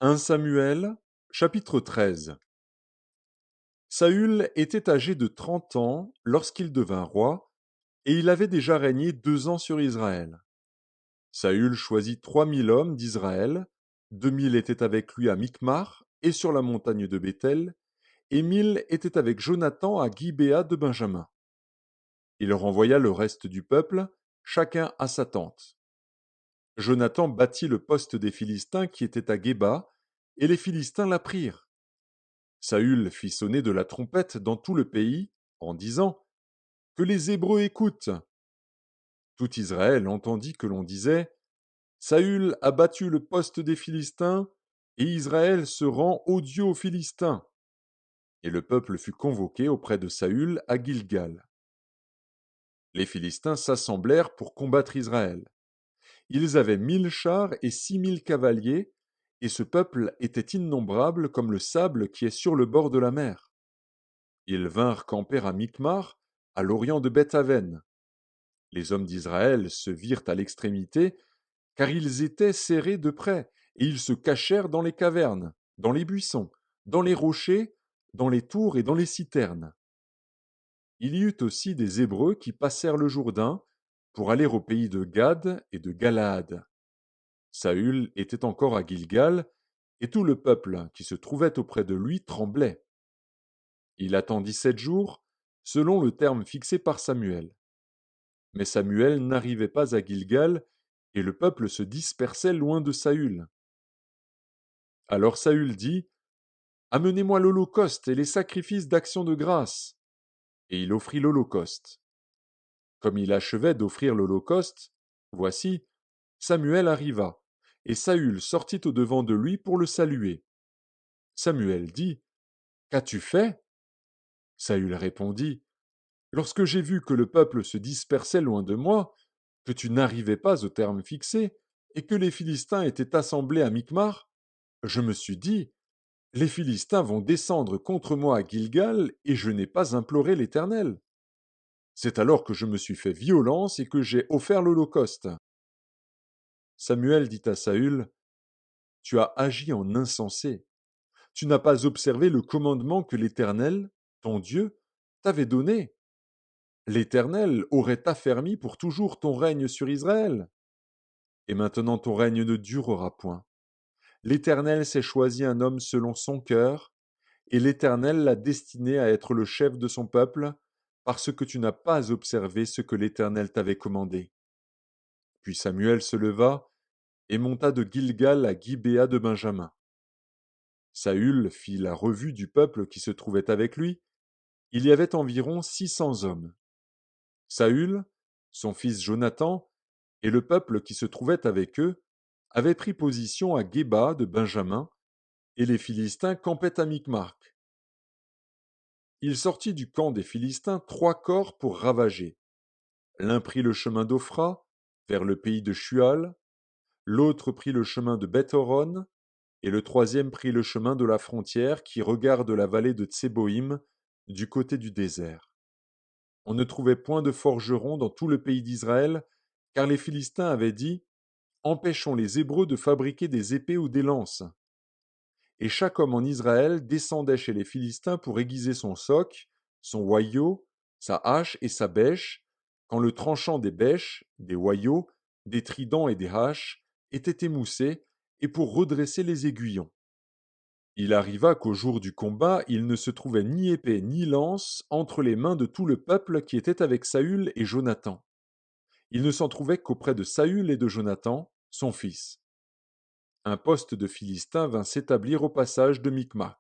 1 Samuel, chapitre 13. Saül était âgé de 30 ans lorsqu'il devint roi, et il avait déjà régné 2 ans sur Israël. Saül choisit 3000 hommes d'Israël, 2000 étaient avec lui à Micmar et sur la montagne de Béthel, et 1000 étaient avec Jonathan à Gibéa de Benjamin. Il renvoya le reste du peuple, chacun à sa tente. Jonathan bâtit le poste des Philistins qui était à Géba, et les Philistins la prirent. Saül fit sonner de la trompette dans tout le pays, en disant que les Hébreux écoutent. Tout Israël entendit que l'on disait Saül a battu le poste des Philistins, et Israël se rend odieux aux Philistins. Et le peuple fut convoqué auprès de Saül à Gilgal. Les Philistins s'assemblèrent pour combattre Israël. Ils avaient 1000 chars et 6000 cavaliers, et ce peuple était innombrable comme le sable qui est sur le bord de la mer. Ils vinrent camper à Micmar, à l'orient de Beth-Aven. Les hommes d'Israël se virent à l'extrémité, car ils étaient serrés de près, et ils se cachèrent dans les cavernes, dans les buissons, dans les rochers, dans les tours et dans les citernes. Il y eut aussi des Hébreux qui passèrent le Jourdain pour aller au pays de Gad et de Galaad. Saül était encore à Gilgal, et tout le peuple qui se trouvait auprès de lui tremblait. Il attendit 7 jours, selon le terme fixé par Samuel. Mais Samuel n'arrivait pas à Gilgal, et le peuple se dispersait loin de Saül. Alors Saül dit, Amenez-moi l'holocauste et les sacrifices d'action de grâce. Et il offrit l'holocauste. Comme il achevait d'offrir l'holocauste, voici, Samuel arriva, et Saül sortit au-devant de lui pour le saluer. Samuel dit, Qu'as-tu fait? Saül répondit, Lorsque j'ai vu que le peuple se dispersait loin de moi, que tu n'arrivais pas au terme fixé, et que les Philistins étaient assemblés à Micmar, je me suis dit, les Philistins vont descendre contre moi à Gilgal, et je n'ai pas imploré l'Éternel. C'est alors que je me suis fait violence et que j'ai offert l'holocauste. Samuel dit à Saül, Tu as agi en insensé. Tu n'as pas observé le commandement que l'Éternel, ton Dieu, t'avait donné. L'Éternel aurait affermi pour toujours ton règne sur Israël. Et maintenant ton règne ne durera point. L'Éternel s'est choisi un homme selon son cœur, et l'Éternel l'a destiné à être le chef de son peuple, parce que tu n'as pas observé ce que l'Éternel t'avait commandé. Puis Samuel se leva et monta de Gilgal à Gibéa de Benjamin. Saül fit la revue du peuple qui se trouvait avec lui. Il y avait environ 600 hommes. Saül, son fils Jonathan, et le peuple qui se trouvait avec eux avaient pris position à Géba de Benjamin, et les Philistins campaient à Micmac. Il sortit du camp des Philistins 3 corps pour ravager. L'un prit le chemin d'Ophra, vers le pays de Shual, l'autre prit le chemin de Beth-horon, et le troisième prit le chemin de la frontière qui regarde la vallée de Tseboïm, du côté du désert. On ne trouvait point de forgerons dans tout le pays d'Israël, car les Philistins avaient dit Empêchons les Hébreux de fabriquer des épées ou des lances. Et chaque homme en Israël descendait chez les Philistins pour aiguiser son soc, son hoyau, sa hache et sa bêche, quand le tranchant des bêches, des hoyaux, des tridents et des haches était émoussé, et pour redresser les aiguillons. Il arriva qu'au jour du combat, il ne se trouvait ni épée ni lance entre les mains de tout le peuple qui était avec Saül et Jonathan. Il ne s'en trouvait qu'auprès de Saül et de Jonathan, son fils. Un poste de Philistins vint s'établir au passage de Micmac.